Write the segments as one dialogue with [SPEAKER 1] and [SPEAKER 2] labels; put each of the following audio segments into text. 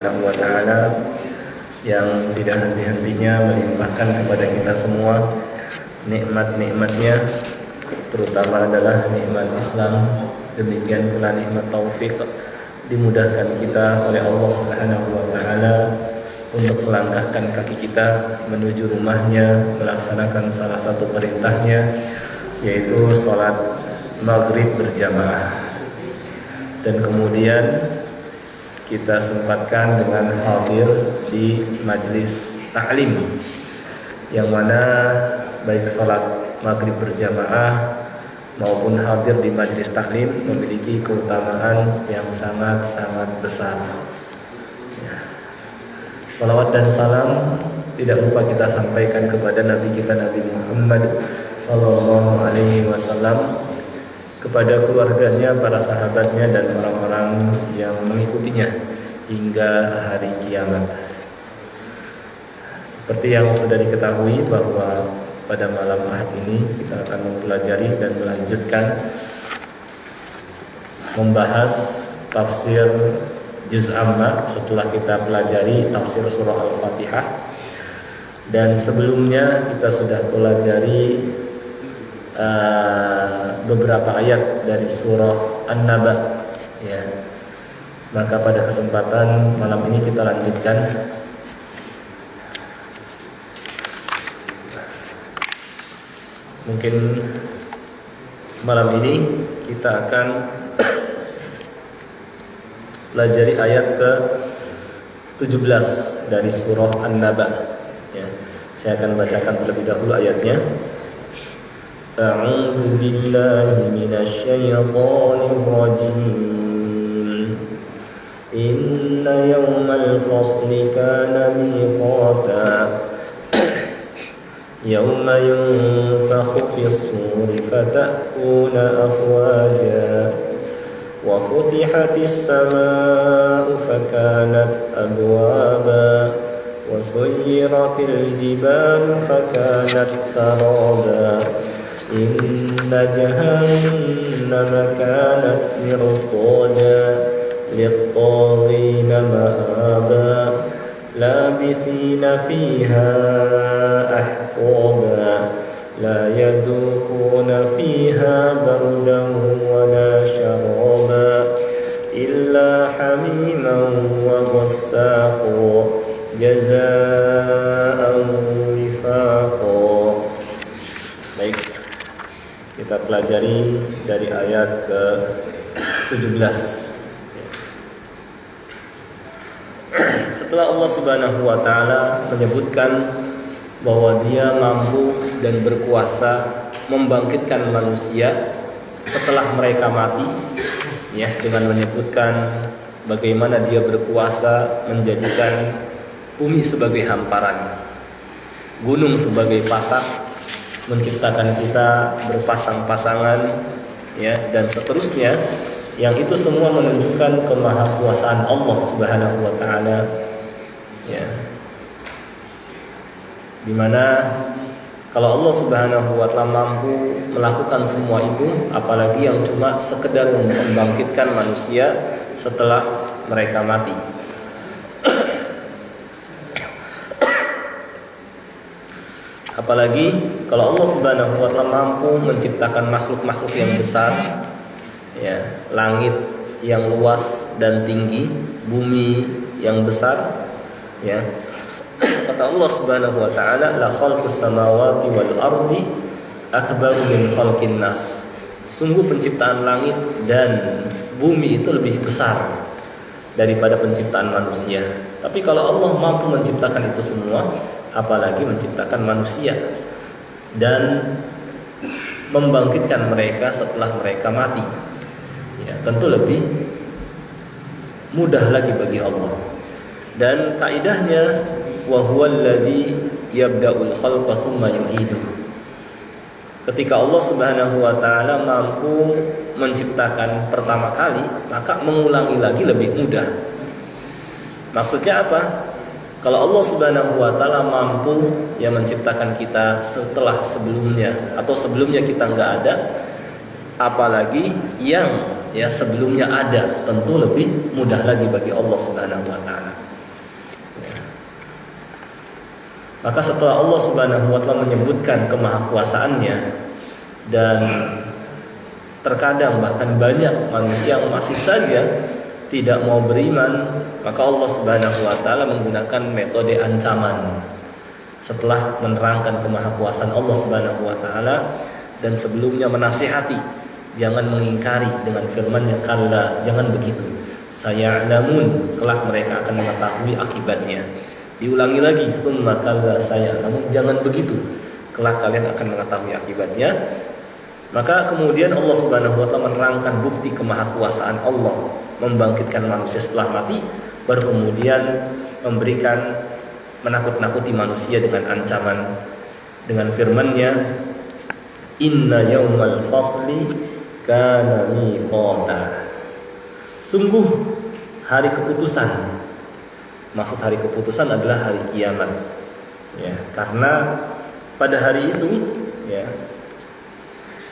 [SPEAKER 1] Subhanahu wa ta'ala yang tidak henti-hentinya melimpahkan kepada kita semua nikmat-nikmatnya, terutama adalah nikmat Islam, demikian pula nikmat taufik, dimudahkan kita oleh Allah Subhanahu wa ta'ala untuk melangkahkan kaki kita menuju rumahnya, melaksanakan salah satu perintahnya, yaitu sholat maghrib berjamaah. Dan kemudian kita sempatkan dengan hadir di majlis ta'lim, yang mana baik sholat maghrib berjamaah maupun hadir di majlis ta'lim memiliki keutamaan yang sangat-sangat besar. Salawat dan salam tidak lupa kita sampaikan kepada Nabi kita Nabi Muhammad Sallallahu Alaihi Wasallam, kepada keluarganya, para sahabatnya, dan orang-orang yang mengikutinya hingga hari kiamat. Seperti yang sudah diketahui bahwa pada malam Ahad ini kita akan mempelajari dan melanjutkan membahas tafsir Juz Amma setelah kita pelajari tafsir surah Al-Fatihah. Dan sebelumnya kita sudah pelajari beberapa ayat dari surah An-Naba, ya. Maka pada kesempatan malam ini kita lanjutkan mungkin malam ini kita akan pelajari ayat ke 17 dari surah An-Naba, ya. Saya akan bacakan terlebih dahulu ayatnya. أعوذ بالله من الشيطان الرجيم إن يوم الفصل كان ميقاتا يوم ينفخ في الصور فتأتون أفواجا وفتحت السماء فكانت أبوابا وسيرت الجبال فكانت سرابا إن جهنم كانت مرصادا للطاغين مآبا لابثين فيها أحقابا لا يذوقون فيها بردا ولا شرابا إلا حميما وغساقا جزاء وفاقا. Baik, kita pelajari dari ayat ke-17. Setelah Allah Subhanahu wa ta'ala menyebutkan bahwa Dia mampu dan berkuasa membangkitkan manusia setelah mereka mati, ya, dengan menyebutkan bagaimana Dia berkuasa menjadikan bumi sebagai hamparan, gunung sebagai pasak, menciptakan kita berpasang-pasangan, ya, dan seterusnya, yang itu semua menunjukkan kemahakuasaan Allah Subhanahu wa ta'ala, ya. Dimana kalau Allah Subhanahu wa ta'ala mampu melakukan semua itu, apalagi yang cuma sekedar membangkitkan manusia setelah mereka mati. Apalagi kalau Allah Subhanahu wa ta'ala mampu menciptakan makhluk-makhluk yang besar, ya, langit yang luas dan tinggi, bumi yang besar, ya. Kata Allah Subhanahu wa ta'ala, la khalqus samawati wal ardi akbaru min khalqin nas. Sungguh penciptaan langit dan bumi itu lebih besar daripada penciptaan manusia. Tapi kalau Allah mampu menciptakan itu semua, apalagi menciptakan manusia dan membangkitkan mereka setelah mereka mati, ya, tentu lebih mudah lagi bagi Allah. Dan kaidahnya, wa huwal ladzi yabda'ul khalqa tsumma yu'idu. Ketika Allah Subhanahu wa ta'ala mampu menciptakan pertama kali, maka mengulangi lagi lebih mudah. Maksudnya apa? Kalau Allah Subhanahu wa ta'ala mampu, ya, menciptakan kita setelah sebelumnya atau sebelumnya kita nggak ada, apalagi yang, ya, sebelumnya ada, tentu lebih mudah lagi bagi Allah Subhanahu wa ta'ala. Ya. Maka setelah Allah Subhanahu wa taala menyebutkan kemahakuasaannya, dan terkadang bahkan banyak manusia yang masih saja tidak mau beriman, maka Allah Subhanahu wa taala menggunakan metode ancaman setelah menerangkan kemahakuasaan Allah Subhanahu wa taala, dan sebelumnya menasihati jangan mengingkari dengan firman-Nya, kalla, jangan begitu, saya'lamun, kelak mereka akan mengetahui akibatnya. Diulangi lagi, tsumma kalla saya'lamun, jangan begitu, kelak kalian akan mengetahui akibatnya. Maka kemudian Allah Subhanahu wa taala menerangkan bukti kemahakuasaan Allah membangkitkan manusia setelah mati, baru kemudian memberikan menakut-nakuti manusia dengan ancaman dengan firman-Nya, inna yaumal fasli kana miqata. Sungguh hari keputusan. Maksud hari keputusan adalah hari kiamat. Ya, karena pada hari itu, ya,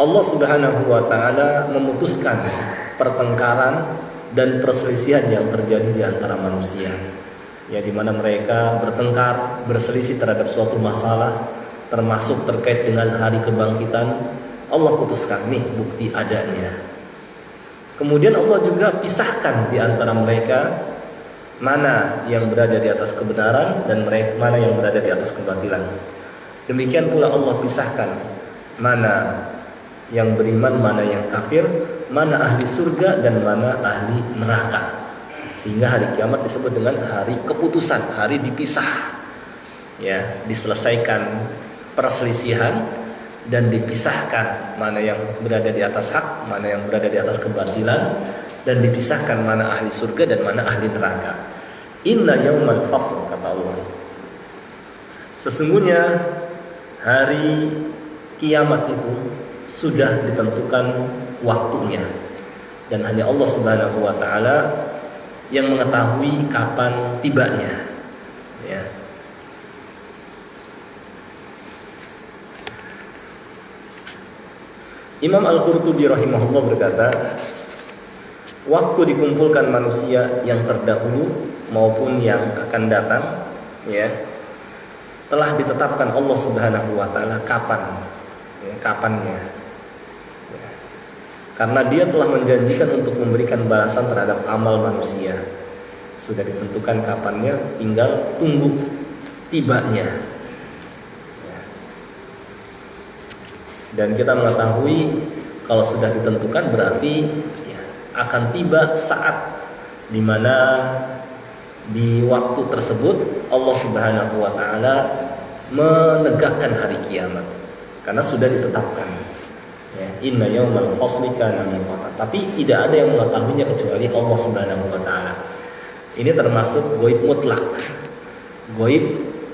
[SPEAKER 1] Allah Subhanahu wa taala memutuskan pertengkaran dan perselisihan yang terjadi di antara manusia. Ya, di mana mereka bertengkar, berselisih terhadap suatu masalah, termasuk terkait dengan hari kebangkitan. Allah putuskan, nih bukti adanya. Kemudian Allah juga pisahkan di antara mereka mana yang berada di atas kebenaran dan mana yang berada di atas kebatilan. Demikian pula Allah pisahkan mana yang beriman, mana yang kafir, mana ahli surga dan mana ahli neraka. Sehingga hari kiamat disebut dengan hari keputusan, hari dipisah. Ya, diselesaikan perselisihan dan dipisahkan mana yang berada di atas hak, mana yang berada di atas kebatilan, dan dipisahkan mana ahli surga dan mana ahli neraka. Inna yaumal fasl, kata Allah. Sesungguhnya hari kiamat itu sudah ditentukan waktunya, dan hanya Allah Subhanahu wa taala yang mengetahui kapan tibanya. Ya. Imam Al-Qurtubi rahimahullah berkata, waktu dikumpulkan manusia yang terdahulu maupun yang akan datang, ya, telah ditetapkan Allah Subhanahu wa taala kapan, ya, kapannya. Ya. Karena Dia telah menjanjikan untuk memberikan balasan terhadap amal manusia. Sudah ditentukan kapannya, tinggal tunggu tibanya. Dan kita mengetahui kalau sudah ditentukan berarti ya, akan tiba saat dimana di waktu tersebut Allah Subhanahu wa taala menegakkan hari kiamat, karena sudah ditetapkan. Ya, inna yaumal fasli kana miqata. Tapi tidak ada yang mengetahuinya kecuali Allah Subhanahu wa taala. Ini termasuk ghaib mutlak. Ghaib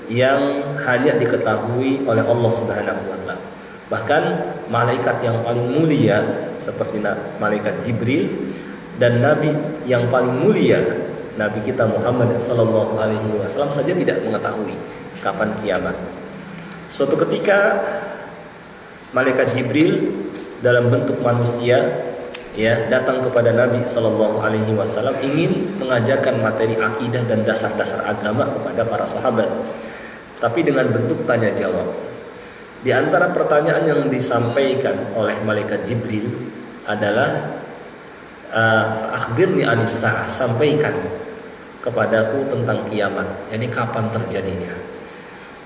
[SPEAKER 1] yang hanya diketahui oleh Allah Subhanahu wa taala. Bahkan malaikat yang paling mulia seperti malaikat Jibril dan nabi yang paling mulia Nabi kita Muhammad sallallahu alaihi wasallam saja tidak mengetahui kapan kiamat. Suatu ketika malaikat Jibril dalam bentuk manusia, ya, datang kepada Nabi sallallahu alaihi wasallam ingin mengajarkan materi akidah dan dasar-dasar agama kepada para sahabat, tapi dengan bentuk tanya jawab. Di antara pertanyaan yang disampaikan oleh malaikat Jibril adalah akhbirni anis sa'ah, sampaikan kepadaku tentang kiamat, yakni kapan terjadinya.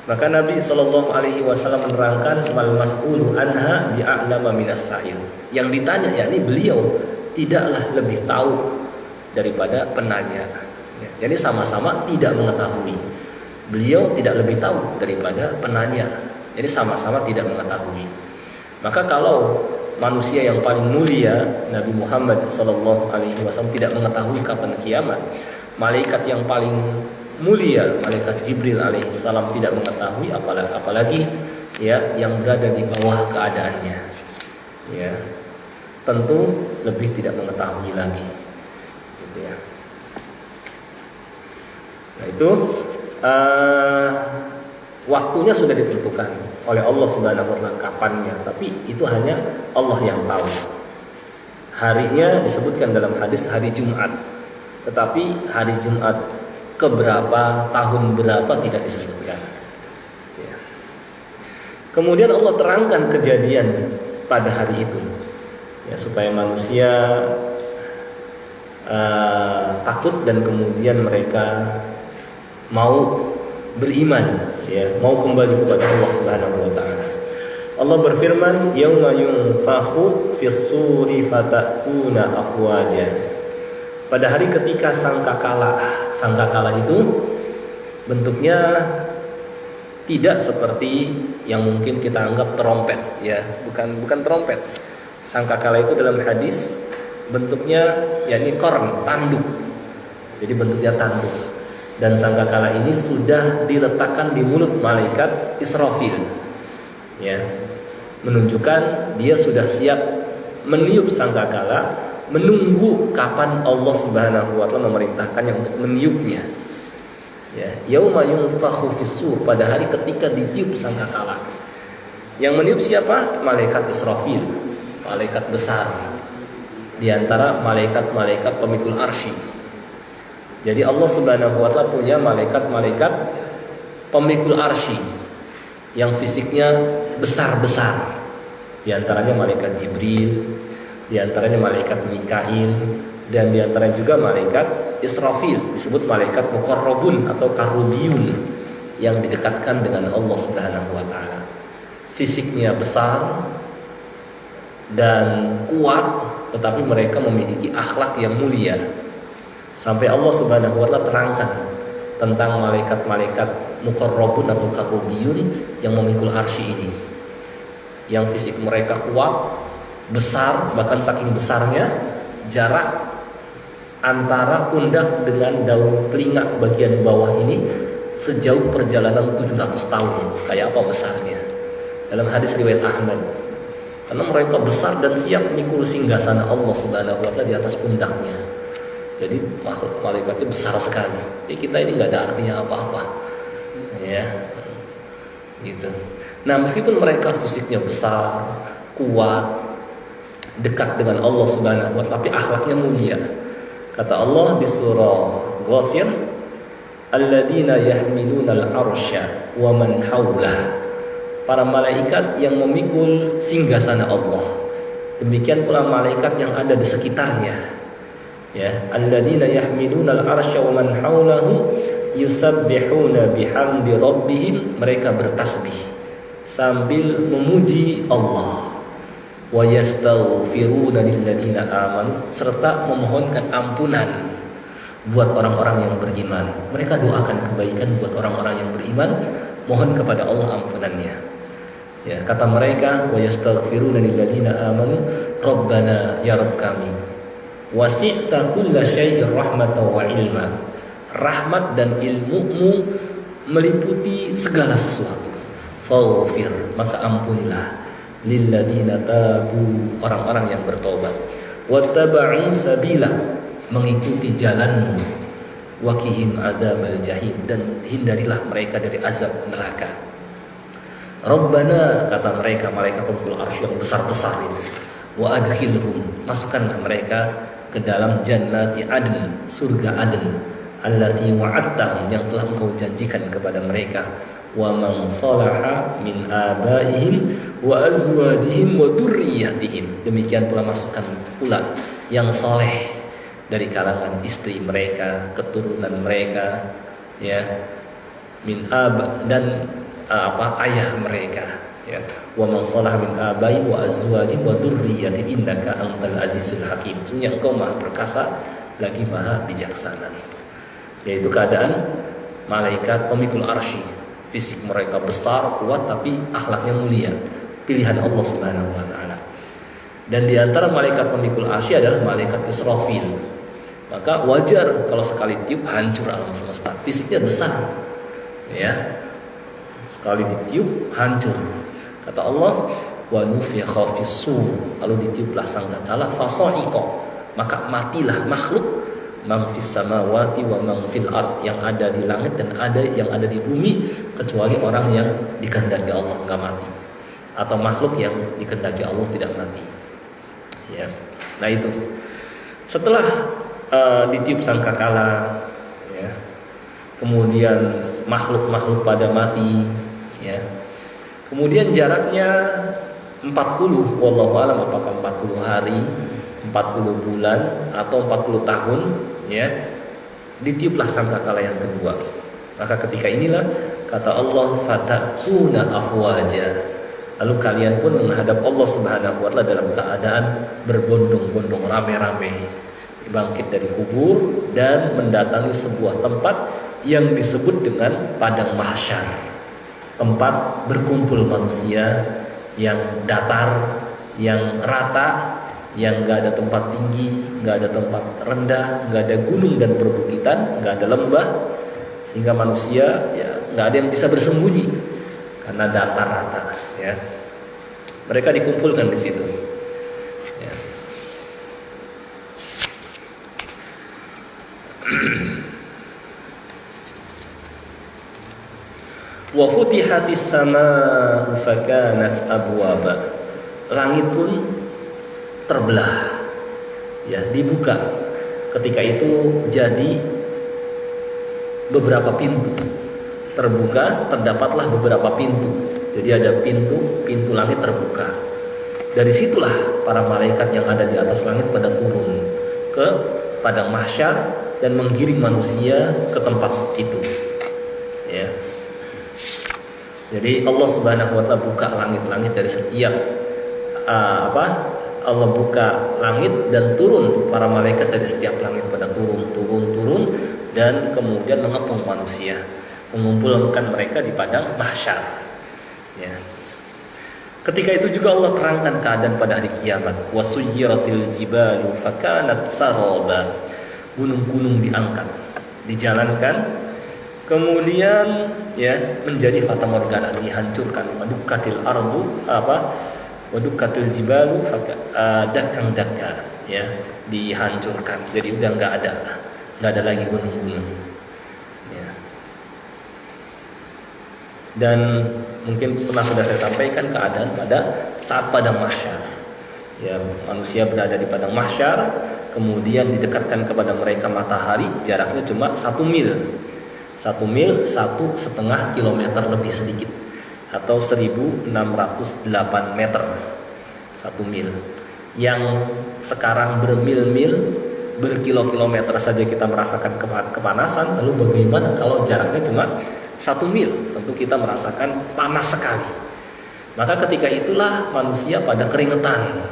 [SPEAKER 1] Maka Nabi sallallahu alaihi wasallam menerangkan, mal mas'ulu anha bi'a'lama minas sa'il. Yang ditanya, yakni beliau tidaklah lebih tahu daripada penanya. Yakni sama-sama tidak mengetahui. Beliau tidak lebih tahu daripada penanya. Jadi sama-sama tidak mengetahui. Maka kalau manusia yang paling mulia Nabi Muhammad sallallahu alaihi wasallam tidak mengetahui kapan kiamat, malaikat yang paling mulia malaikat Jibril alaihi salam tidak mengetahui, apalagi ya yang berada di bawah keadaannya. Ya. Tentu lebih tidak mengetahui lagi. Gitu ya. Nah, itu waktunya sudah ditentukan oleh Allah Subhanahu wa taala kapannya, tapi itu hanya Allah yang tahu. Harinya disebutkan dalam hadis hari Jumat. Tetapi hari Jumat keberapa, tahun berapa tidak disebutkan. Ya. Kemudian Allah terangkan kejadian pada hari itu, ya, supaya manusia takut dan kemudian mereka mau beriman, ya, mau kembali kepada Allah Subhanahu wa taala. Allah berfirman, "Yauma yunfakhu fis-suri fatakuna afwaja." Pada hari ketika sangkakala itu bentuknya tidak seperti yang mungkin kita anggap trompet, ya, bukan trompet. Sangkakala itu dalam hadis bentuknya yakni korn, tanduk. Jadi bentuknya tanduk. Dan sangkakala ini sudah diletakkan di mulut malaikat Israfil. Ya. Menunjukkan dia sudah siap meniup sangkakala, menunggu kapan Allah Subhanahu wa taala memerintahkannya untuk meniupnya. Ya, yauma yunfakhu fis-sur, pada hari ketika ditiup sangkakala. Yang meniup siapa? Malaikat Israfil, malaikat besar. Di antara malaikat-malaikat pemikul arsy. Jadi Allah Subhanahu wa taala punya malaikat-malaikat pemikul arsy yang fisiknya besar-besar. Di antaranya malaikat Jibril, di antaranya malaikat Mikail, dan di antaranya juga malaikat Israfil, disebut malaikat muqarrabun atau karubiyun yang didekatkan dengan Allah Subhanahu wa taala. Fisiknya besar dan kuat, tetapi mereka memiliki akhlak yang mulia. Sampai Allah Subhanahu wa taala terangkan tentang malaikat-malaikat muqarrabun atau karubiyun yang memikul arsy ini. Yang fisik mereka kuat, besar, bahkan saking besarnya jarak antara pundak dengan daun telinga bagian bawah ini sejauh perjalanan 700 tahun. Kayak apa besarnya? Dalam hadis riwayat Ahmad. Karena mereka besar dan siap memikul singgasana Allah Subhanahu wa taala di atas pundaknya. Jadi malaikatnya besar sekali. Jadi kita ini nggak ada artinya apa-apa. Ya. Gitu. Nah, meskipun mereka fisiknya besar, kuat, dekat dengan Allah Subhanahu wa taala, tapi akhlaknya mulia. Kata Allah di surah Ghafir, "Alladzina yahmiluna al-'arsya wa man haulah." Para malaikat yang memikul singgasana Allah. Demikian pula malaikat yang ada di sekitarnya. Ya, alladzina yahmiluna al-'arsya wa man haulahu yusabbihuna bihamdi rabbihim, mereka bertasbih sambil memuji Allah. Wa yastaghfiruna lilladzina amanu, serta memohonkan ampunan buat orang-orang yang beriman. Mereka doakan kebaikan buat orang-orang yang beriman, mohon kepada Allah ampunannya. Ya, kata mereka, wa yastaghfiruna lilladzina amanu, Rabbana, ya Rabb kami, wasi'ta kulla syai'in rahmatan wa ilma. Rahmat dan ilmu-Mu meliputi segala sesuatu. Faghfir, maka ampunilah, lilladzina tabu, orang-orang yang bertobat, wattaba'u sabila, mengikuti jalan-Mu, waqihim adzabal jahim, dan hindarilah mereka dari azab neraka. Rabbana, kata mereka, malaikat pemikul arsy yang besar-besar itu, wa adkhilhum, masukkanlah mereka ke dalam jannati adn, surga Aden, allati wa'adtahum, yang telah Engkau janjikan kepada mereka, wa man salaha min abaihim wa azwajihim wa dzurriyyatihim, demikian pula masukkan pula yang soleh dari kalangan istri mereka, keturunan mereka, ya, min ab, dan ayah mereka, ya, wa man salaha min abaihim wa azwajihim wa dzurriyyatihim innaka antal azizul hakim, sungguh Engkau Maha perkasa lagi Maha bijaksana. Yaitu keadaan malaikat pemikul arsy, fisik mereka besar, kuat, tapi akhlaknya mulia, pilihan Allah Subhanahu wa taala. Dan di antara malaikat pemikul arsy adalah malaikat Israfil. Maka wajar kalau sekali tiup hancur alam semesta. Fisiknya besar, ya, sekali ditiup hancur. Kata Allah, wa nufikha fis-sur, lalu ditiuplah sangkakala, fasa'iqa, maka matilah makhluk, man fis samawati wa man fil ard, yang ada di langit dan ada yang ada di bumi, kecuali orang yang dikehendaki Allah enggak mati, atau makhluk yang dikehendaki Allah tidak mati. Ya. Nah itu. Setelah ditiup sangkakala, ya, kemudian makhluk-makhluk pada mati, ya. Kemudian jaraknya 40, wallahu alam apakah 40 hari, 40 bulan atau 40 tahun, ya. Ditiuplah sangkakala yang kedua. Maka ketika inilah kata Allah, fatakuna afwaja. Lalu kalian pun menghadap Allah Subhanahu wa taala dalam keadaan berbondong-bondong, rame-rame, bangkit dari kubur dan mendatangi sebuah tempat yang disebut dengan padang mahsyar. Tempat berkumpul manusia yang datar, yang rata, yang nggak ada tempat tinggi, nggak ada tempat rendah, nggak ada gunung dan perbukitan, nggak ada lembah, sehingga manusia ya nggak ada yang bisa bersembunyi karena datar rata, ya. Mereka dikumpulkan di situ, ya. Wa futihatis samaa'u fakanat abwaba. Langit pun terbelah, ya, dibuka. Ketika itu jadi beberapa pintu. Terbuka, terdapatlah beberapa pintu. Jadi ada pintu langit terbuka. Dari situlah para malaikat yang ada di atas langit pada turun ke padang mahsyar dan menggiring manusia ke tempat itu, ya. Jadi Allah Subhanahu wa taala buka langit-langit dari setiap Allah buka langit dan turun para malaikat dari setiap langit pada turun dan kemudian mengepung manusia, mengumpulkan mereka di padang mahsyar, ya. Ketika itu juga Allah terangkan keadaan pada hari kiamat. Wasuyyiratil jibalu fakanat saraba. Gunung-gunung diangkat, dijalankan, kemudian ya menjadi fata morgana, dihancurkan. Wadukkatil ardu wadukkatil jibalu dakang-dakang, ya, dihancurkan. Jadi udah nggak ada lagi gunung-gunung, ya. Dan mungkin pernah sudah saya sampaikan keadaan pada saat padang mahsyar, ya, manusia berada di padang mahsyar, kemudian didekatkan kepada mereka matahari, jaraknya cuma 1 mil, 1,5 kilometer lebih sedikit, atau 1.608 meter 1 mil. Yang sekarang bermil-mil, berkilo-kilometer saja kita merasakan kepanasan, lalu bagaimana kalau jaraknya cuma 1 mil? Tentu kita merasakan panas sekali. Maka ketika itulah manusia pada keringetan,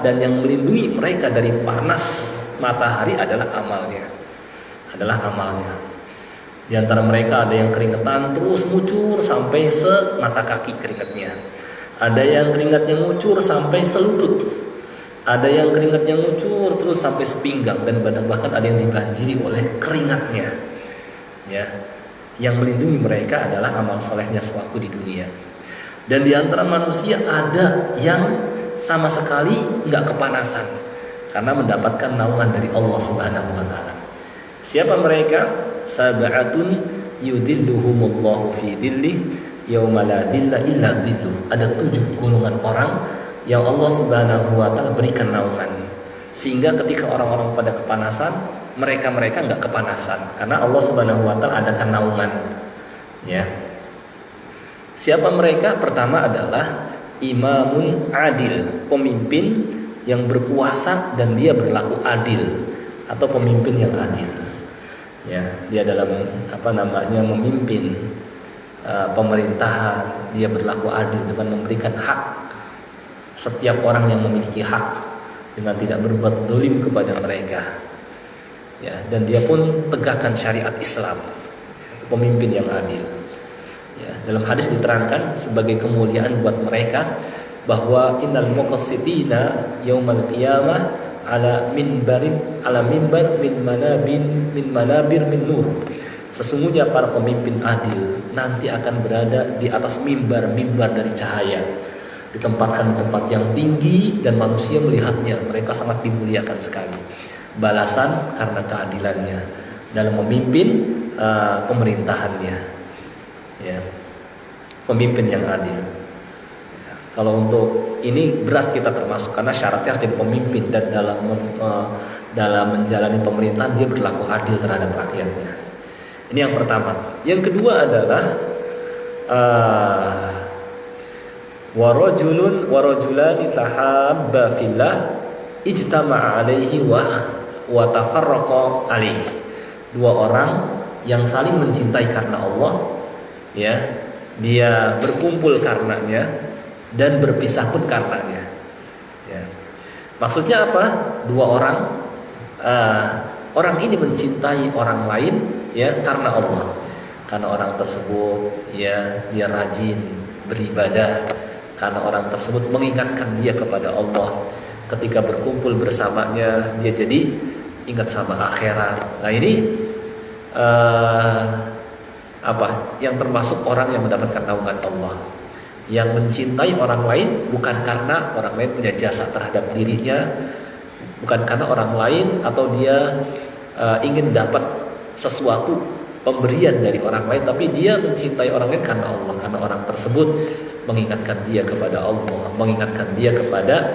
[SPEAKER 1] dan yang melindungi mereka dari panas matahari adalah amalnya. Di antara mereka ada yang keringetan terus ngucur sampai semata kaki keringatnya. Ada yang keringatnya ngucur sampai selutut. Ada yang keringatnya ngucur terus sampai sepinggang dan bahkan ada yang dibanjiri oleh keringatnya. Ya. Yang melindungi mereka adalah amal solehnya sewaktu di dunia. Dan di antara manusia ada yang sama sekali nggak kepanasan karena mendapatkan naungan dari Allah Subhanahu wa taala. Siapa mereka? Sab'atun yudilluhumullahu fi dhillih yauma la dhilla illa dhilluh. Ada 7 golongan orang yang Allah Subhanahu wa taala berikan naungan, sehingga ketika orang-orang pada kepanasan, mereka nggak kepanasan karena Allah Subhanahu wa taala adakan naungan, ya. Siapa mereka? Pertama adalah imamun adil, pemimpin yang berkuasa dan dia berlaku adil, atau pemimpin yang adil, ya. Dia dalam memimpin pemerintahan, dia berlaku adil dengan memberikan hak setiap orang yang memiliki hak dengan tidak berbuat zalim kepada mereka, ya. Dan dia pun tegakkan syariat Islam, pemimpin yang adil. Ya, dalam hadis diterangkan sebagai kemuliaan buat mereka bahwa innal muqassitina yaumal qiyamah ala mimbar min manabir min nur. Sesungguhnya para pemimpin adil nanti akan berada di atas mimbar dari cahaya, ditempatkan di tempat yang tinggi dan manusia melihatnya, mereka sangat dimuliakan sekali. Balasan karena keadilannya dalam memimpin pemerintahannya. Ya, pemimpin yang adil. Ya, kalau untuk ini berat kita termasuk karena syaratnya harus jadi pemimpin dan dalam menjalani pemerintahan dia berlaku adil terhadap rakyatnya. Ini yang pertama. Yang kedua adalah warajulani tahabba fillah ijtama'a alaihi wa tafarraqa alaihi. Dua orang yang saling mencintai karena Allah, ya, dia berkumpul karenanya dan berpisah pun karenanya. Ya. Maksudnya apa? Dua orang, orang ini mencintai orang lain, ya, karena Allah. Karena orang tersebut, ya, dia rajin beribadah. Karena orang tersebut mengingatkan dia kepada Allah. Ketika berkumpul bersamanya, dia jadi ingat sama akhirat. Nah ini yang termasuk orang yang mendapatkan naungan Allah, yang mencintai orang lain bukan karena orang lain punya jasa terhadap dirinya, bukan karena orang lain atau dia ingin dapat sesuatu pemberian dari orang lain, tapi dia mencintai orang lain karena Allah, karena orang tersebut mengingatkan dia kepada Allah, mengingatkan dia kepada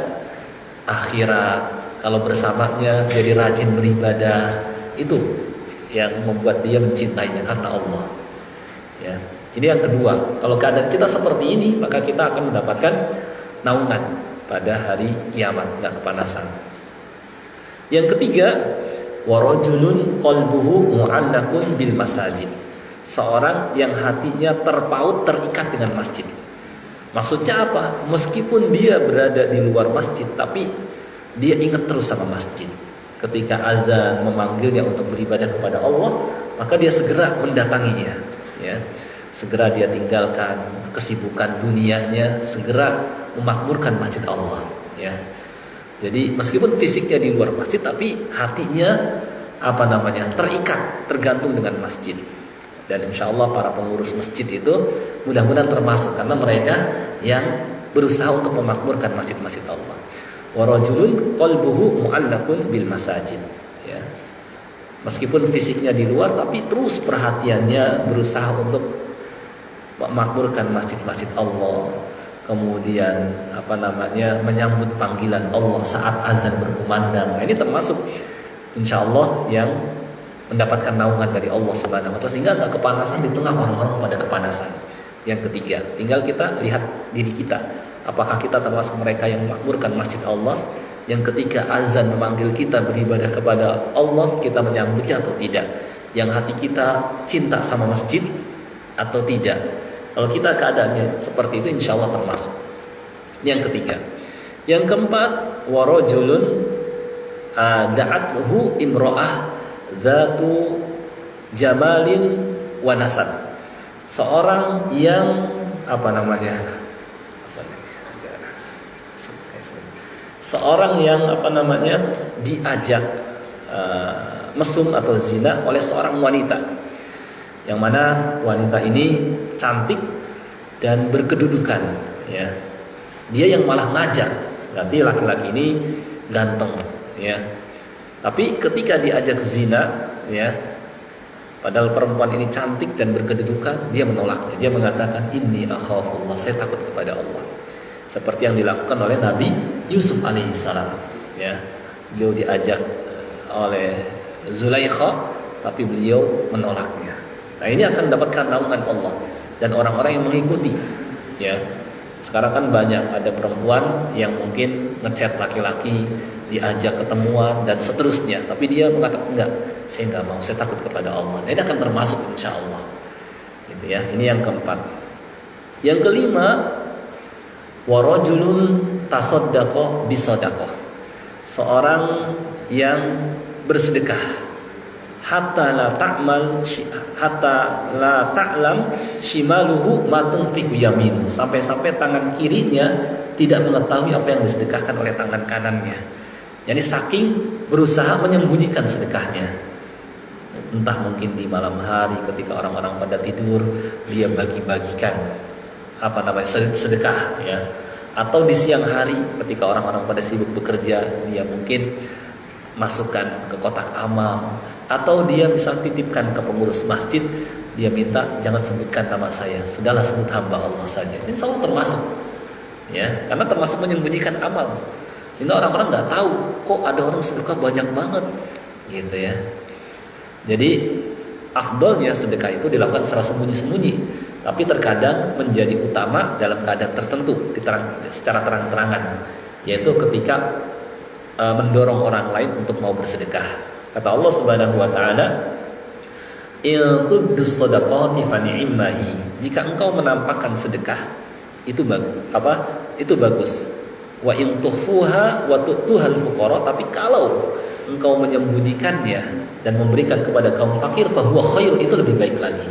[SPEAKER 1] akhirat. Kalau bersamanya jadi rajin beribadah, itu yang membuat dia mencintainya karena Allah. Ya, ini yang kedua. Kalau keadaan kita seperti ini, maka kita akan mendapatkan naungan pada hari kiamat, nggak kepanasan. Yang ketiga, warajulun qalbuhu mu'allaqun bil masajid. Seorang yang hatinya terpaut, terikat dengan masjid. Maksudnya apa? Meskipun dia berada di luar masjid, tapi dia ingat terus sama masjid. Ketika azan memanggilnya untuk beribadah kepada Allah, maka dia segera mendatanginya, ya. Segera dia tinggalkan kesibukan dunianya, segera memakmurkan masjid Allah, ya. Jadi meskipun fisiknya di luar masjid, tapi hatinya terikat, tergantung dengan masjid. Dan insya Allah para pengurus masjid itu mudah-mudahan termasuk, karena mereka yang berusaha untuk memakmurkan masjid-masjid Allah. Warajulun qalbuhu mu'allaqun bil masajid, ya. Meskipun fisiknya di luar, tapi terus perhatiannya berusaha untuk memakmurkan masjid-masjid Allah. Kemudian menyambut panggilan Allah saat azan berkumandang. Nah, ini termasuk insya Allah yang mendapatkan naungan dari Allah Subhanahu wa Ta'ala, sehingga nggak kepanasan di tengah orang-orang pada kepanasan. Yang ketiga, tinggal kita lihat diri kita. Apakah kita termasuk mereka yang memakmurkan masjid Allah, yang ketika azan memanggil kita beribadah kepada Allah, kita menyambutnya atau tidak? Yang hati kita cinta sama masjid atau tidak? Kalau kita keadaannya seperti itu, insya Allah termasuk. Yang ketiga. Yang keempat, warajulun da'athu imro'ah dzatu jamalin wa nasab. Seorang yang diajak mesum atau zina oleh seorang wanita, yang mana wanita ini cantik dan berkedudukan, ya. Dia yang malah ngajak, berarti laki-laki ini ganteng, ya. Tapi ketika diajak zina, ya, padahal perempuan ini cantik dan berkedudukan, dia menolaknya. Dia mengatakan, inni akhafullah, saya takut kepada Allah. Seperti yang dilakukan oleh Nabi Yusuf alaihissalam, ya. Beliau diajak oleh Zulaikha, tapi beliau menolaknya. Nah, ini akan mendapatkan naungan Allah dan orang-orang yang mengikuti, ya. Sekarang kan banyak ada perempuan yang mungkin ngechat laki-laki, diajak ketemuan dan seterusnya, tapi dia mengatakan enggak, saya enggak mau, saya takut kepada Allah. Nah, ini akan termasuk insya Allah, gitu ya. Ini yang keempat. Yang kelima, warajulun tasaddaqa bisadaqah. Seorang yang bersedekah hatta la ta'lam shimaluhu ma tunfiqu yaminu, sampai-sampai tangan kirinya tidak mengetahui apa yang disedekahkan oleh tangan kanannya. Jadi saking berusaha menyembunyikan sedekahnya. Entah mungkin di malam hari ketika orang-orang pada tidur, dia bagi-bagikan sedekah, ya. Atau di siang hari ketika orang-orang pada sibuk bekerja, dia mungkin masukkan ke kotak amal. Atau dia bisa titipkan ke pengurus masjid, dia minta jangan sebutkan nama saya, sudahlah sebut hamba Allah saja. Ini selalu termasuk, ya, karena termasuk menyembunyikan amal, sehingga orang-orang nggak tahu kok ada orang sedekah banyak banget, gitu ya. Jadi afdolnya sedekah itu dilakukan secara sembunyi-sembunyi, tapi terkadang menjadi utama dalam keadaan tertentu, secara terang-terangan, yaitu ketika mendorong orang lain untuk mau bersedekah. Kata Allah Subhanahu wa taala, "In tubdus shadaqati fa ni'mahi." Jika engkau menampakkan sedekah, itu bagus. Itu bagus. Wa in tukhfuha wa tu'tuhal fuqara, tapi kalau engkau menyembunyikannya dan memberikan kepada kaum fakir, fa huwa khair, itu lebih baik lagi.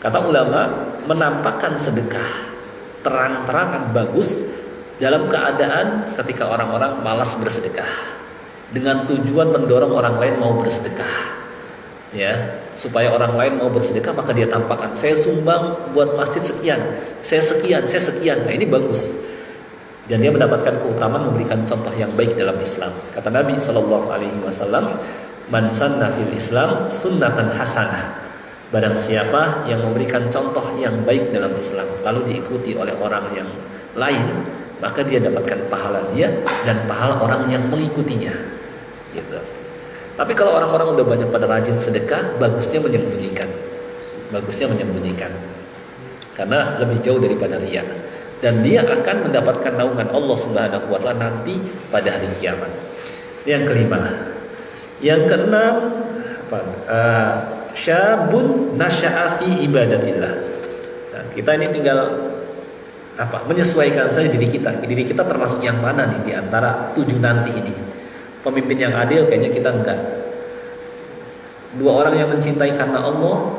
[SPEAKER 1] Kata ulama, menampakkan sedekah terang-terangan bagus dalam keadaan ketika orang-orang malas bersedekah, dengan tujuan mendorong orang lain mau bersedekah, ya, supaya orang lain mau bersedekah, maka dia tampakkan, saya sumbang buat masjid sekian, saya sekian. Nah, ini bagus, dan dia mendapatkan keutamaan memberikan contoh yang baik dalam Islam. Kata Nabi Shallallahu Alaihi Wasallam, "Man sanna fil Islam sunnatan hasanah." Barang siapa yang memberikan contoh yang baik dalam Islam, lalu diikuti oleh orang yang lain, maka dia dapatkan pahala dia dan pahala orang yang mengikutinya. Gitu. Tapi kalau orang-orang udah banyak pada rajin sedekah, bagusnya menyembunyikan. Karena lebih jauh daripada riya. Dan dia akan mendapatkan naungan Allah Subhanahu wa taala nanti pada hari kiamat. Yang kelima. Yang keenam, syabun nasya'a fi ibadatillah. Nah, kita ini tinggal menyesuaikan saja diri kita. Diri kita termasuk yang mana nih di antara 7 nanti ini? Pemimpin yang adil kayaknya kita enggak. 2 orang yang mencintai karena Allah,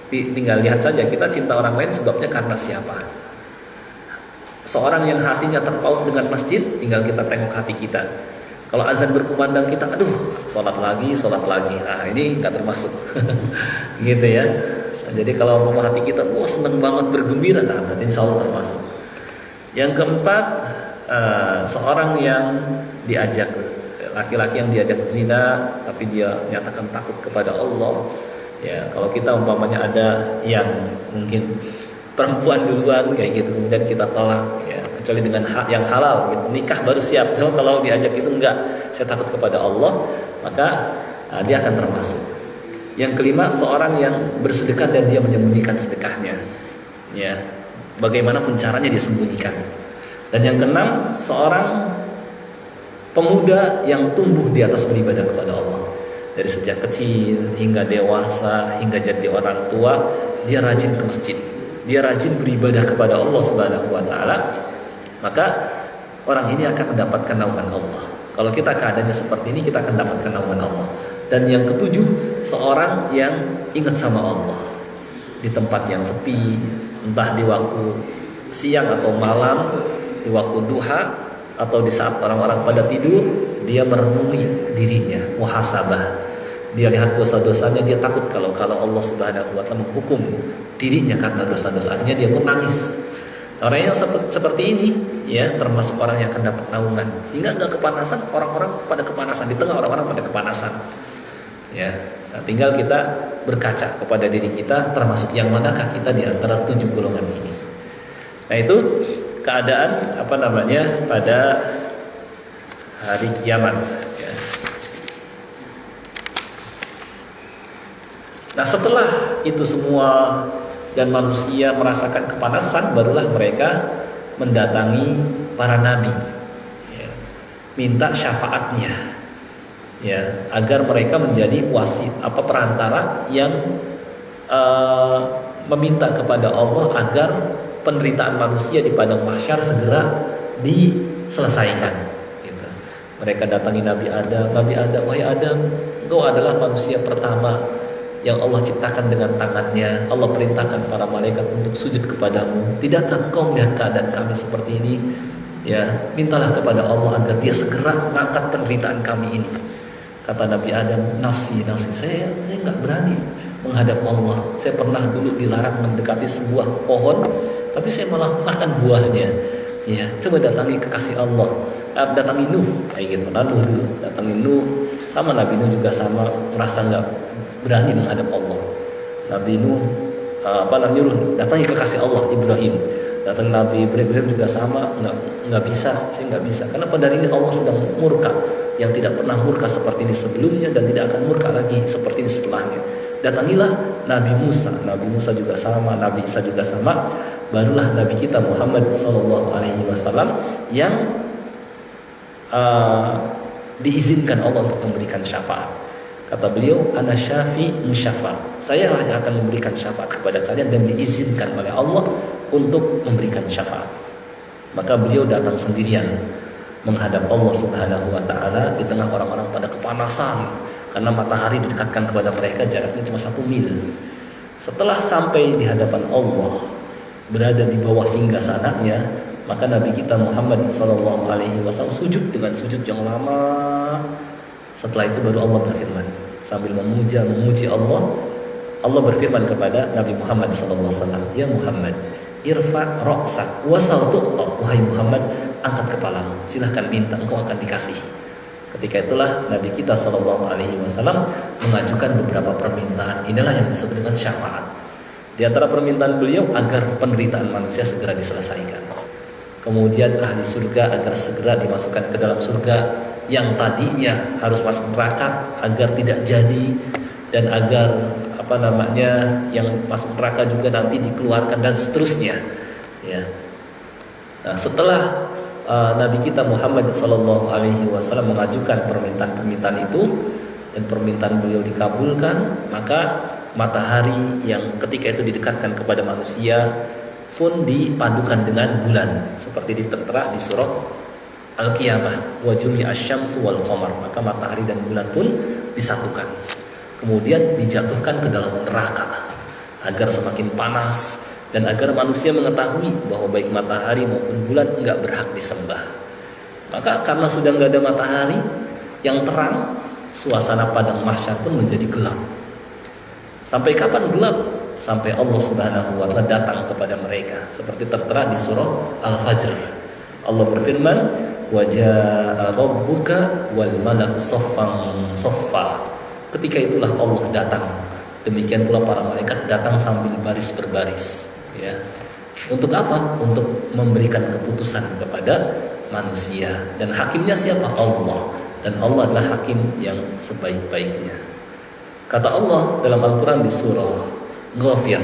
[SPEAKER 1] tinggal lihat saja kita cinta orang lain sebabnya karena siapa. Seorang yang hatinya terpaut dengan masjid, tinggal kita tengok hati kita. Kalau azan berkumandang kita, sholat lagi. Nah, ini nggak termasuk, gitu ya. Nah, jadi kalau mau hati kita, seneng banget bergembira, nah insya Allah termasuk. Yang keempat, seorang yang diajak, laki-laki yang diajak zina, tapi dia nyatakan takut kepada Allah. Ya, kalau kita umpamanya ada yang mungkin perempuan duluan kayak gitu, kemudian kita tolak, ya, kecuali dengan yang halal, gitu. Nikah baru siap. So, kalau diajak itu enggak, saya takut kepada Allah, maka dia akan termasuk. Yang kelima, seorang yang bersedekah dan dia menyembunyikan sedekahnya, ya, bagaimanapun caranya dia sembunyikan. Dan yang keenam, seorang pemuda yang tumbuh di atas beribadah kepada Allah. Dari sejak kecil hingga dewasa, hingga jadi orang tua, dia rajin ke masjid. Dia rajin beribadah kepada Allah Subhanahu wa taala, maka orang ini akan mendapatkan naungan Allah. Kalau kita keadaannya seperti ini, kita akan mendapatkan naungan Allah. Dan yang ketujuh, seorang yang ingat sama Allah di tempat yang sepi, entah di waktu siang atau malam, di waktu duha, atau di saat orang-orang pada tidur, dia merenungi dirinya, muhasabah. Dia lihat dosa-dosanya, dia takut kalau Allah Subhanahu wa taala menghukum dirinya karena dosa-dosanya, dia pun nangis. Orang yang seperti ini, ya, termasuk orang yang akan dapat naungan, sehingga enggak kepanasan. Orang-orang pada kepanasan, di tengah orang-orang pada kepanasan, ya. Nah, tinggal kita berkaca kepada diri kita, termasuk yang manakah kita di antara 7 golongan ini. Nah, itu keadaan pada hari kiamat, ya. Nah, setelah itu semua dan manusia merasakan kepanasan, barulah mereka mendatangi para nabi, ya, minta syafaatnya, ya, agar mereka menjadi perantara yang meminta kepada Allah agar penderitaan manusia di padang mahsyar segera diselesaikan. Gitu. Mereka datangi Nabi Adam, wahai Adam, engkau adalah manusia pertama yang Allah ciptakan dengan tangannya. Allah perintahkan para malaikat untuk sujud kepadamu. Tidakkah engkau melihat keadaan kami seperti ini? Ya, mintalah kepada Allah agar dia segera mengangkat penderitaan kami ini. Kata Nabi Adam, nafsi, saya nggak berani menghadap Allah. Saya pernah dulu dilarang mendekati sebuah pohon, tapi saya malah makan buahnya. Ya, coba datangi kekasih Allah. Datangi Nuh, kayak gitu. Datangi Nuh, sama Nabi Nuh juga sama, merasa nggak berani menghadap Allah. Nabi Nuh nyuruh datangi kekasih Allah Ibrahim. Datang Nabi Ibrahim juga sama, nggak bisa, saya nggak bisa. Karena pada hari ini Allah sedang murka, yang tidak pernah murka seperti ini sebelumnya dan tidak akan murka lagi seperti ini setelahnya. datangilah Nabi Musa. Nabi Musa juga sama, Nabi Isa juga sama. Barulah Nabi kita Muhammad sallallahu alaihi wasallam yang diizinkan Allah untuk memberikan syafaat. Kata beliau, ana syafi musyafa. Saya lah yang akan memberikan syafaat kepada kalian dan diizinkan oleh Allah untuk memberikan syafaat. Maka beliau datang sendirian menghadap Allah Subhanahu wa taala di tengah orang-orang pada kepanasan karena matahari didekatkan kepada mereka jaraknya cuma 1 mil. Setelah sampai di hadapan Allah, berada di bawah singgasananya, maka Nabi kita Muhammad sallallahu alaihi wasallam sujud dengan sujud yang lama. Setelah itu baru Allah berfirman sambil memuji Allah. Allah berfirman kepada Nabi Muhammad sallallahu alaihi wasallam, "Ya Muhammad, irfa ra'sak wasal tu'ta." Wahai Muhammad, angkat kepalamu, silahkan minta, engkau akan dikasih. Ketika itulah Nabi kita sallallahu alaihi wasallam mengajukan beberapa permintaan. Inilah yang disebut dengan syafaat. Di antara permintaan beliau agar penderitaan manusia segera diselesaikan. Kemudian ahli surga agar segera dimasukkan ke dalam surga, yang tadinya harus masuk neraka agar tidak jadi, dan agar yang masuk neraka juga nanti dikeluarkan, dan seterusnya. Ya. Nah, setelah Nabi kita Muhammad sallallahu alaihi wasallam mengajukan permintaan-permintaan itu dan permintaan beliau dikabulkan, maka matahari yang ketika itu didekatkan kepada manusia pun dipadukan dengan bulan seperti ditertera di surah Al-Qiyamah, wa jumi'a asy-syamsu wal qamar. Maka matahari dan bulan pun disatukan. Kemudian dijatuhkan ke dalam neraka agar semakin panas dan agar manusia mengetahui bahwa baik matahari maupun bulan enggak berhak disembah. Maka karena sudah enggak ada matahari yang terang, suasana padang mahsyar pun menjadi gelap. Sampai kapan gelap? Sampai Allah Subhanahu wa taala datang kepada mereka seperti tertera di surah Al-Fajr. Allah berfirman, "Wa jaa'a rabbuka wal malaku saffan saffa." Ketika itulah Allah datang. Demikian pula para malaikat datang sambil baris berbaris, ya. Untuk apa? Untuk memberikan keputusan kepada manusia. Dan hakimnya siapa? Allah. Dan Allah adalah hakim yang sebaik-baiknya. Kata Allah dalam Al-Quran di surah Ghafir,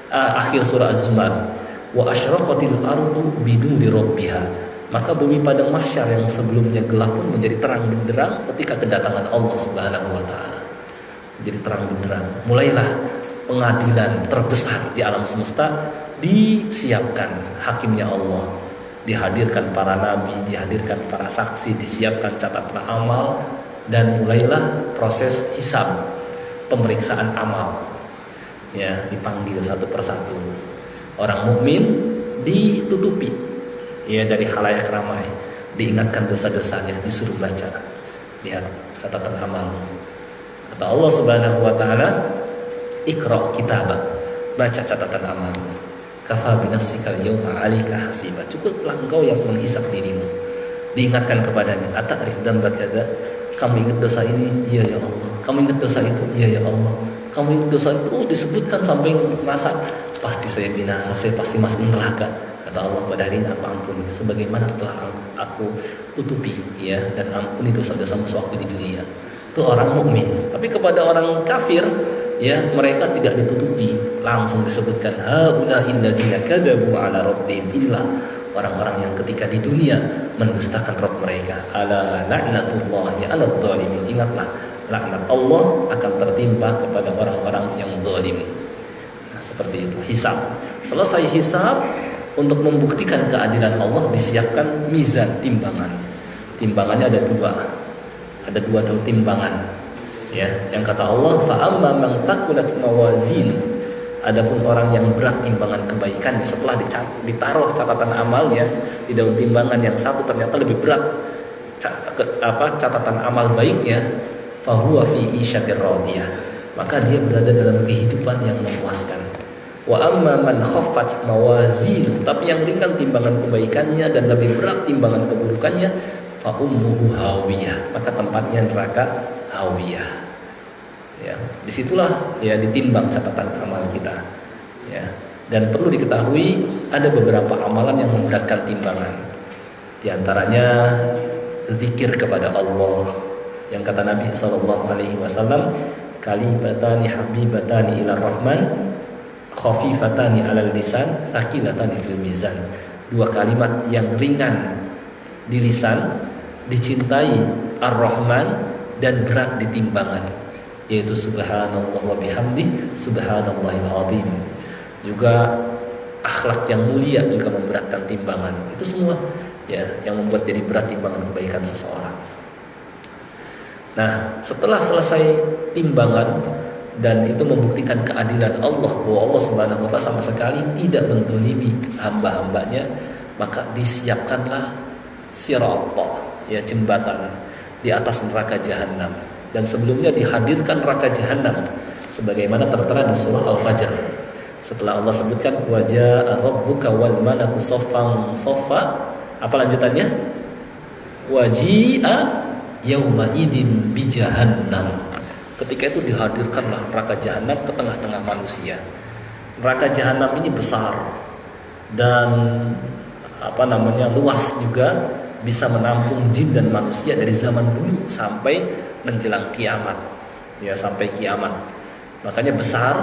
[SPEAKER 1] akhir surah Az-Zumar, "Wa asyraqatil ardu biduri rabbiha." Maka bumi padang mahsyar yang sebelumnya gelap pun menjadi terang benderang ketika kedatangan Allah Subhanahu wa taala. Menjadi terang benderang. Mulailah pengadilan terbesar di alam semesta disiapkan, hakimnya Allah. Dihadirkan para nabi, dihadirkan para saksi, disiapkan catatan amal, dan mulailah proses hisab, pemeriksaan amal. Ya, dipanggil satu persatu. Orang mukmin ditutupi, ya, dari khalayak ramai, diingatkan dosa-dosanya, disuruh baca, lihat catatan amal. Kata Allah Subhanahu wa taala, "Iqra kitabak." Baca catatan amal. "Kafa bi nafsika al-yawma 'alaika hasiba." Cukuplah engkau yang menghisap dirimu. Diingatkan kepadanya, "Ata'rif dzambaka kadza." Kamu ingat dosa ini? Iya ya Allah. Kamu ingat dosa itu? Iya ya Allah. Kamu ingat dosa itu? Terus disebutkan sampai merasa pasti saya binasa, saya pasti masuk neraka. Kata Allah, pada hari ini aku ampuni sebagaimana telah aku tutupi, ya, dan ampuni dosa-dosa musuh aku di dunia. Itu orang mukmin. Tapi kepada orang kafir, ya, mereka tidak ditutupi, langsung disebutkan, haula'il ladzina kadzabu 'ala rabbihim. Inilah orang-orang yang ketika di dunia mendustakan Rabb mereka. Ala la'natullahi 'alal dzalimin. Ingatlah, laknat Allah akan tertimpa kepada orang-orang yang zalim. Nah, seperti itu. Hisab. Selesai hisab, untuk membuktikan keadilan Allah disiapkan mizan, timbangan. Timbangannya ada dua. Ada dua timbangan. Ya, yang kata Allah, fa amma man thaqulat mawazinu. Adapun orang yang berat timbangan kebaikan, setelah ditaruh catatan amalnya di daun timbangan yang satu ternyata lebih berat catatan amal baiknya, fa huwa fi isyatir radiyah. Maka dia berada dalam kehidupan yang memuaskan. Wa amma man khaffat mawazinu, tapi yang ringan timbangan kebaikannya dan lebih berat timbangan keburukannya, fa ummuhu hawiyah, maka tempatnya neraka hawiyah. Ya, disitulah ya ditimbang catatan amal kita. Ya, dan perlu diketahui ada beberapa amalan yang memberatkan timbangan. Di antaranya zikir kepada Allah, yang kata Nabi SAW, kalimatani habibatani ila rahman khafifatani 'alal lisan thaqilatani fil mizan. Dua kalimat yang ringan di lisan, dicintai Ar-Rahman dan berat di timbangan, yaitu subhanallah wa bihamdi subhanallahil azim. Juga akhlak yang mulia juga memberatkan timbangan. Itu semua ya yang membuat jadi berat timbangan kebaikan seseorang. Nah, setelah selesai timbangan dan itu membuktikan keadilan Allah, bahwa Allah Subhanahu wa taala sama sekali tidak menzalimi hamba-hambanya, maka disiapkanlah sirata, ya jembatan di atas neraka jahanam. Dan sebelumnya dihadirkan neraka jahanam sebagaimana tertera di surah Al-Fajr. Setelah Allah sebutkan wajaa rabbuka wal malaku saffan saffa, apa lanjutannya? Waji'a yauma idin bi jahannam. Ketika itu dihadirkanlah neraka jahanam ke tengah-tengah manusia. Neraka jahanam ini besar dan luas juga, bisa menampung jin dan manusia dari zaman dulu sampai menjelang kiamat. Ya, sampai kiamat. Makanya besar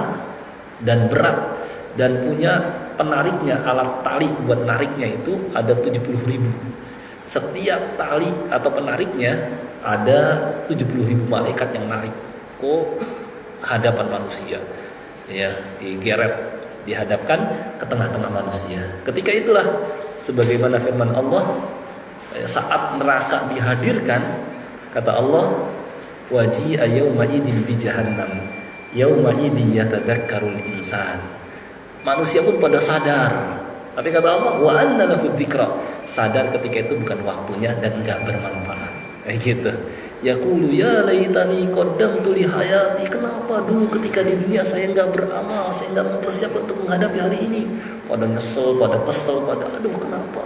[SPEAKER 1] dan berat dan punya penariknya, alat tali buat nariknya itu ada 70.000. Setiap tali atau penariknya ada 70.000 malaikat yang narik ke hadapan manusia. Ya, digeret, dihadapkan ke tengah-tengah manusia. Ketika itulah sebagaimana firman Allah, saat neraka dihadirkan, kata Allah, waji'a yauma idin bi jahannam yauma idin yatadzakkarul insan. Manusia pun pada sadar, tapi kata Allah, wa anna lahu dzikra, sadar ketika itu bukan waktunya dan enggak bermanfaat. Kayak gitu. Yaqulu ya laitani qaddamtu li hayati, kenapa dulu ketika di dunia saya enggak beramal, saya enggak mempersiapkan untuk menghadapi hari ini. Pada nyesel, pada kesel, pada aduh kenapa?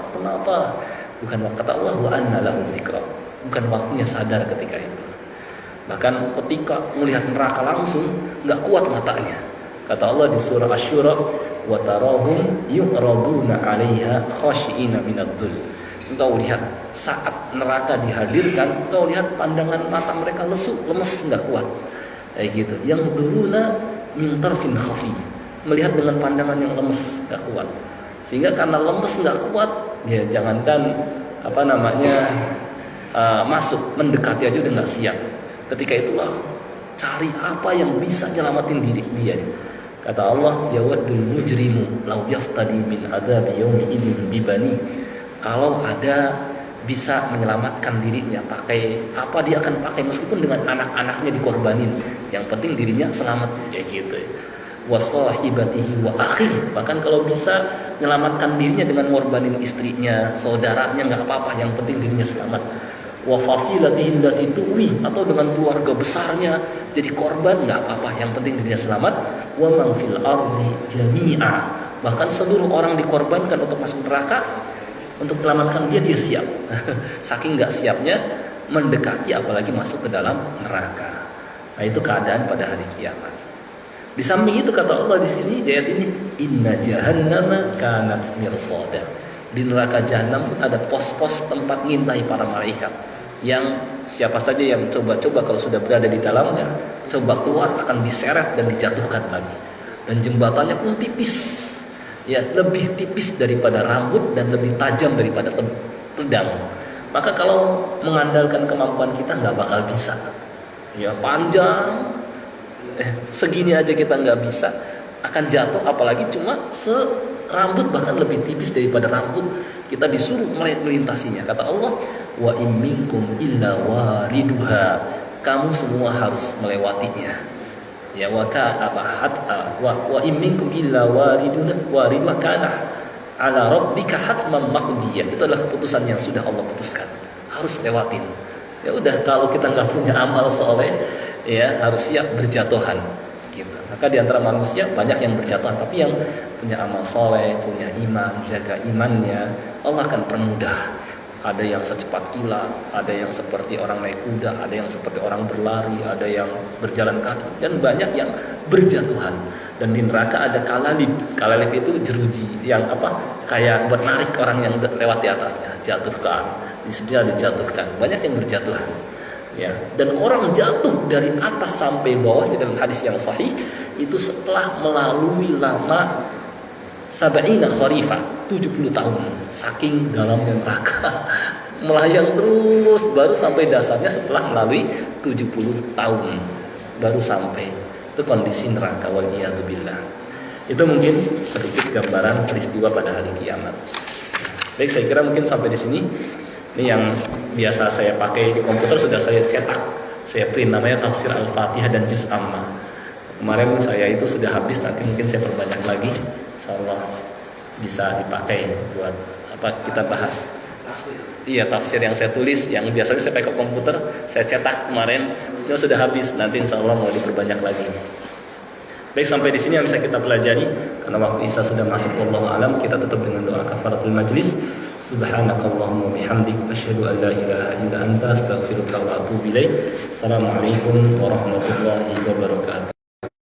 [SPEAKER 1] Bukan waktu, kata Allah, wa anna lahu dzikra, bukan waktunya sadar ketika itu. Bahkan ketika melihat neraka langsung enggak kuat matanya. Kata Allah di surah Asy-Syura, wa tarahum yu'raduna 'alaiha khashi'ina minadh-dhul. Engkau lihat saat neraka dihadirkan, engkau lihat pandangan mata mereka lesu, lemes, enggak kuat. Kayak gitu. Yang duruna min tarfin khafi, melihat dengan pandangan yang lemes, enggak kuat. Sehingga karena lemes enggak kuat, ya jangankan masuk, mendekati aja udah enggak siap. Ketika itulah cari apa yang bisa nyelamatin diri dia. Kata Allah, yawaddul mujrimu law yaftadi min adzabi yaumi idzin bibani. Kalau ada bisa menyelamatkan dirinya, pakai apa dia akan pakai, meskipun dengan anak-anaknya dikorbanin, yang penting dirinya selamat, kayak gitu ya. Wa sahibatihi wa akhihi, bahkan kalau bisa menyelamatkan dirinya dengan ngorbanin istrinya, saudaranya, enggak apa-apa, yang penting dirinya selamat. Wa fasilatihi allati tuwi, atau dengan keluarga besarnya jadi korban, enggak apa-apa, yang penting dirinya selamat. Wa man fil ardi jami'a, bahkan seluruh orang dikorbankan untuk masuk neraka, untuk menyelamatkan dia siap. Saking enggak siapnya mendekati, apalagi masuk ke dalam neraka. Nah, itu keadaan pada hari kiamat. Di samping itu kata Allah di sini, di ayat ini, inna jahannama kanat mirsada. Di neraka jahanam pun ada pos-pos tempat ngintai para malaikat, yang siapa saja yang coba-coba kalau sudah berada di dalamnya, coba keluar akan diseret dan dijatuhkan lagi. Dan jembatannya pun tipis, ya lebih tipis daripada rambut dan lebih tajam daripada pedang. Maka kalau mengandalkan kemampuan kita nggak bakal bisa. Ya panjang, segini aja kita nggak bisa, akan jatuh, apalagi cuma serambut, bahkan lebih tipis daripada rambut, kita disuruh melintasinya. Kata Allah, wa in minkum illa wariduha, kamu semua harus melewatinya. Ya wa in minkum illa wariduha kana ala rabbika hatman maqdiya. Itu adalah keputusan yang sudah Allah putuskan, harus lewatin. Ya udah, kalau kita nggak punya amal soleh, ya harus siap berjatuhan gitu. Maka di antara manusia banyak yang berjatuhan, tapi yang punya amal soleh, punya iman, jaga imannya, Allah akan permudah. Ada yang secepat kilat, ada yang seperti orang naik kuda, ada yang seperti orang berlari, ada yang berjalan kaki, dan banyak yang berjatuhan. Dan di neraka ada kalalib. Kalalib itu jeruji yang kayak buat narik orang yang lewat di atasnya, jatuhkan, di sebelah dijatuhkan. Banyak yang berjatuhan. Ya, dan orang jatuh dari atas sampai bawah dalam hadis yang sahih itu setelah melalui lama sab'ina kharifah, 70 tahun, saking dalamnya neraka. Melayang terus baru sampai dasarnya setelah melalui 70 tahun baru sampai. Itu kondisi neraka, waliyadzubillah. Itu mungkin sedikit gambaran peristiwa pada hari kiamat. Baik, saya kira mungkin sampai di sini. Ini yang biasa saya pakai di komputer sudah saya cetak, saya print, namanya Tafsir Al-Fatihah dan Juz Amma. Kemarin saya itu sudah habis, nanti mungkin saya perbanyak lagi, insyaallah bisa dipakai buat apa kita bahas. Iya, tafsir yang saya tulis, yang biasanya saya pakai komputer, saya cetak kemarin, sudah habis, nanti insyaallah mau diperbanyak lagi. Baik, sampai di sini yang bisa kita pelajari karena waktu Isya sudah masuk. Wallahu alam. Kita tutup dengan doa kafaratul majlis. Subhanakallahumma bihamdik asyhadu an la ilaha illa anta astaghfiruka wa atubu ilaik. Assalamualaikum warahmatullahi wabarakatuh.